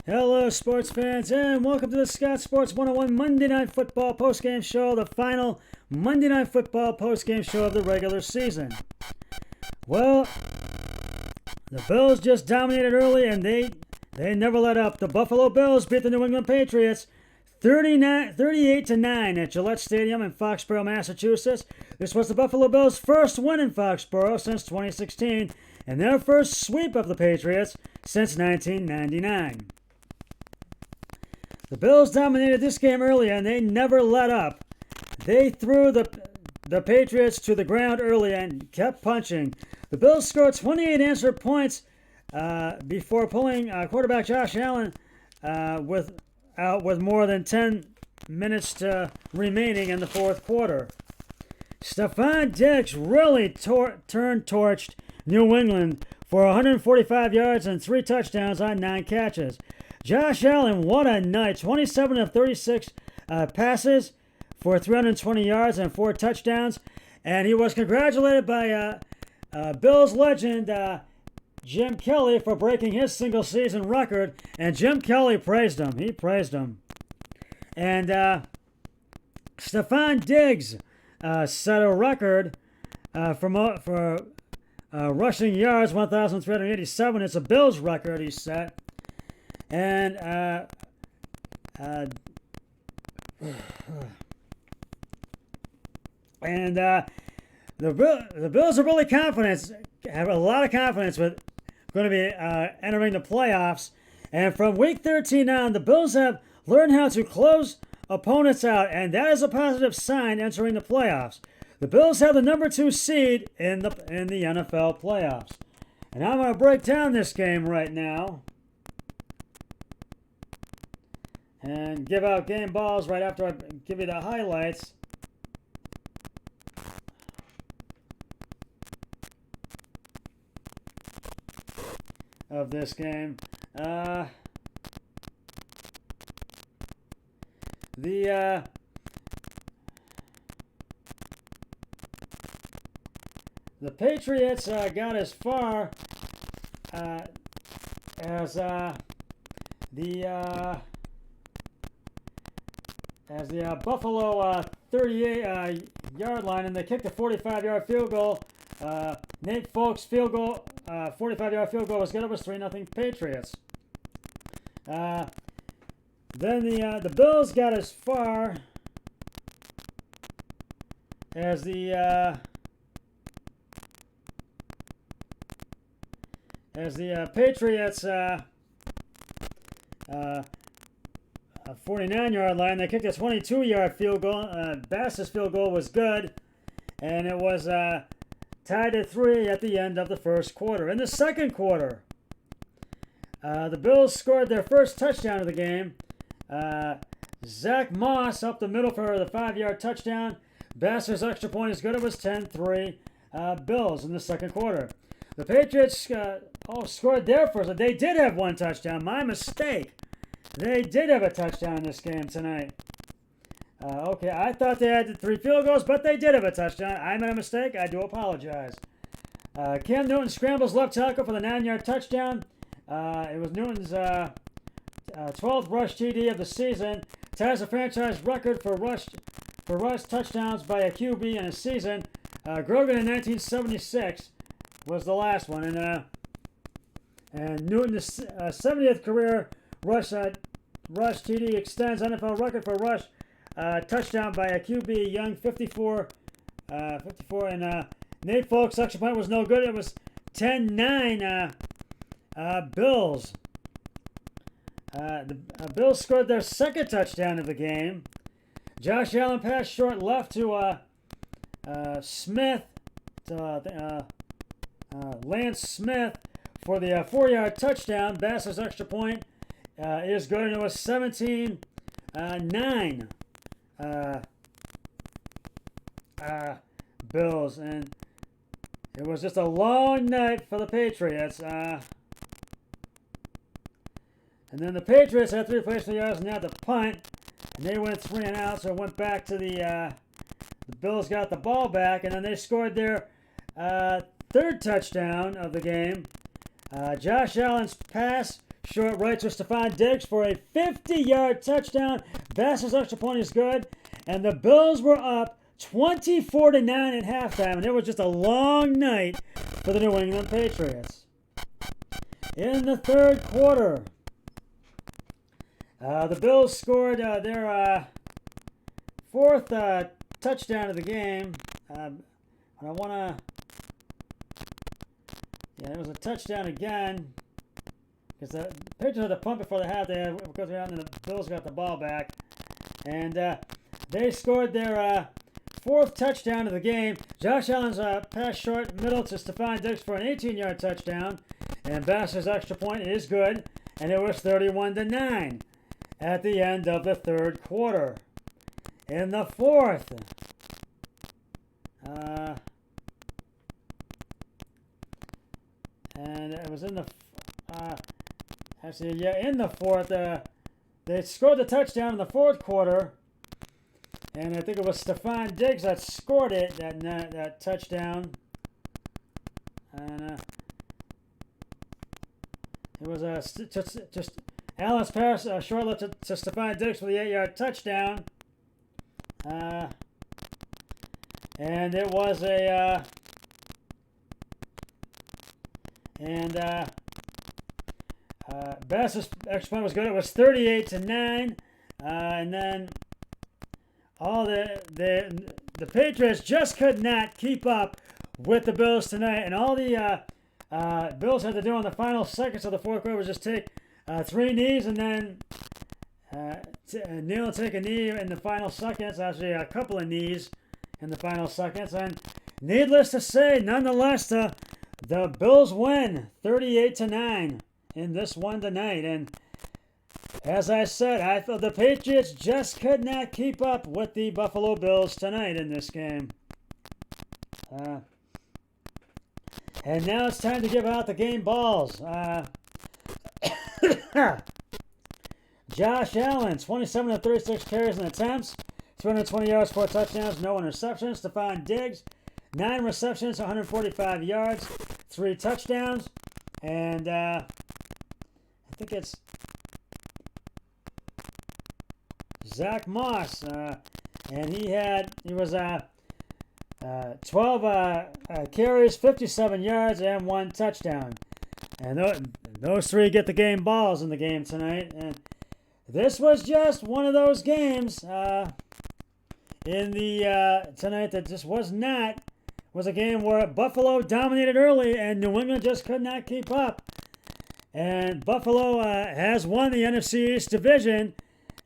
Hello, sports fans, and welcome to the Scott Sports 101 Monday Night Football postgame show, the final Monday Night Football postgame show of the regular season. Well, the Bills just dominated early, and they never let up. The Buffalo Bills beat the New England Patriots 38-9 at Gillette Stadium in Foxborough, Massachusetts. This was the Buffalo Bills' first win in Foxborough since 2016, and their first sweep of the Patriots since 1999. The Bills dominated this game early, and they never let up. They threw the Patriots to the ground early and kept punching. The Bills scored 28 answered points before pulling quarterback Josh Allen with more than 10 minutes remaining in the fourth quarter. Stefon Diggs really torched New England for 145 yards and 3 touchdowns on 9 catches. Josh Allen, what a night. 27 of 36 passes for 320 yards and 4 touchdowns. And he was congratulated by Bills legend Jim Kelly for breaking his single-season record. And Jim Kelly praised him. He praised him. And Stefon Diggs set a record for rushing yards, 1,387. It's a Bills record he set. And the Bills are really confident, have a lot of confidence with going to be entering the playoffs. And from week 13 on, the Bills have learned how to close opponents out, and that is a positive sign entering the playoffs. The Bills have the number 2 seed in the NFL playoffs. And I'm going to break down this game right now and give out game balls right after I give you the highlights. Of this game. The Patriots got as far as the Buffalo 38-yard line, and they kicked a 45-yard field goal. Nate Folk's field goal, 45-yard field goal was good. It was 3-0 Patriots. Then the Bills got as far as the Patriots 49-yard line. They kicked a 22-yard field goal. Bass's field goal was good, and it was tied at 3 at the end of the first quarter. In the second quarter, the Bills scored their first touchdown of the game. Zach Moss up the middle for the 5-yard touchdown. Bass's extra point is good. It was 10-3 Bills in the second quarter. The Patriots scored their first. They did have one touchdown. My mistake. They did have a touchdown in this game tonight. Okay, I thought they had 3 field goals, but they did have a touchdown. I made a mistake. I do apologize. Cam Newton scrambles left tackle for the 9-yard touchdown. It was Newton's 12th rush TD of the season. Ties the franchise record for rush touchdowns by a QB in a season. Grogan in 1976 was the last one, and Newton's 70th career rush TD extends NFL record for rush touchdown by a QB, Young 54, and Nate Folk's extra point was no good. It was 10-9 Bills. The Bills scored their second touchdown of the game. Josh Allen passed short left to Smith, Lance Smith for the 4-yard touchdown. Bass's extra point is good, and it was 17-9 Bills, and it was just a long night for the Patriots. And then the Patriots had 3 plays for yards and had the punt, and they went 3 and out, so it went back to the Bills got the ball back, and then they scored their third touchdown of the game. Josh Allen's pass short right to Stephon Diggs for a 50-yard touchdown. Bass's extra point is good. And the Bills were up 24-9 at halftime. And it was just a long night for the New England Patriots. In the third quarter, the Bills scored their fourth touchdown of the game. It was a touchdown again. Because the Patriots had to pump before the half. They goes around and the Bills got the ball back. And they scored their fourth touchdown of the game. Josh Allen's pass short middle to Stephon Diggs for an 18-yard touchdown. And Bass's extra point is good. And it was 31-9 at the end of the third quarter. In the fourth, and it was in the in the fourth, they scored the touchdown in the fourth quarter, and I think it was Stephon Diggs that scored it, that touchdown, and it was just Allen's pass short left to Stephon Diggs for the 8-yard touchdown, and it was Bass's extra point was good. It was 38-9, and then all the Patriots just could not keep up with the Bills tonight, and all the Bills had to do in the final seconds of the fourth quarter was just take 3 knees and then kneel and take a knee in the final seconds. Actually, a couple of knees in the final seconds, and needless to say, nonetheless, the Bills win 38-9 in this one tonight. And as I said, I thought the Patriots just could not keep up with the Buffalo Bills tonight in this game. And now it's time to give out the game balls. Josh Allen, 27 of 36 carries and attempts, 320 yards, 4 touchdowns, no interceptions. Stephon Diggs, 9 receptions, 145 yards, 3 touchdowns. And I think it's Zach Moss, and he was 12 carries, 57 yards, and 1 touchdown. And those 3 get the game balls in the game tonight. And this was just one of those games in the tonight that just was a game where Buffalo dominated early and New England just could not keep up. And Buffalo has won the NFC East division,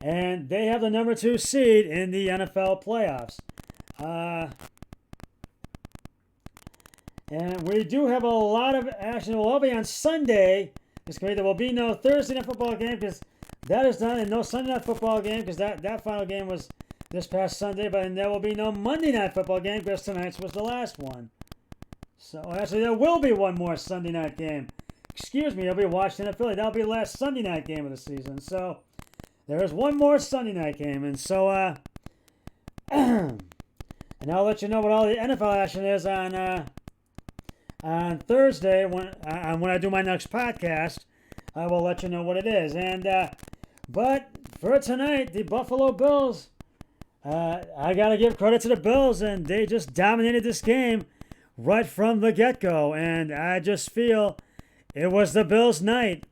and they have the number 2 seed in the NFL playoffs. And we do have a lot of action. It will all be on Sunday. There will be no Thursday night football game because that is done, and no Sunday night football game because that final game was this past Sunday. But there will be no Monday night football game because tonight's was the last one. So actually, there will be one more Sunday night game. Excuse me, it'll be Washington and Philly. That'll be the last Sunday night game of the season. So there is one more Sunday night game, and so and I'll let you know what all the NFL action is on Thursday when I do my next podcast. I will let you know what it is. And but for tonight, the Buffalo Bills, I gotta give credit to the Bills, and they just dominated this game right from the get-go. And I just feel it was the Bills' night.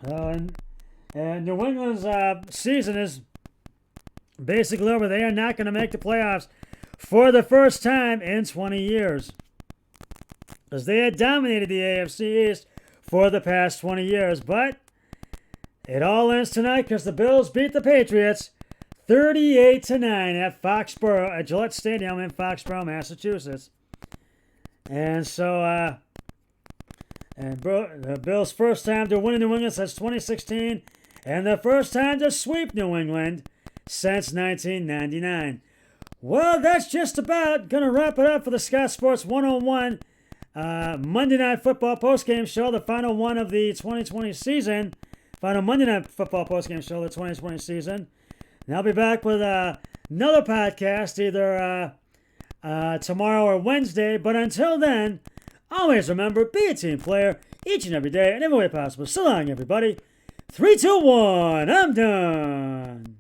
And New England's season is basically over. They are not going to make the playoffs for the first time in 20 years. Because they had dominated the AFC East for the past 20 years. But it all ends tonight because the Bills beat the Patriots 38-9 at Foxborough, at Gillette Stadium in Foxborough, Massachusetts. And so, the Bills' first time to win in New England since 2016, and the first time to sweep New England since 1999. Well, that's just about going to wrap it up for the Scott Sports 101 Monday Night Football postgame show, the final one of the 2020 season. Final Monday Night Football postgame show of the 2020 season. And I'll be back with another podcast either tomorrow or Wednesday. But until then, always remember, be a team player. each and every day and every way possible. So long, everybody. 3, 2, 1. I'm done.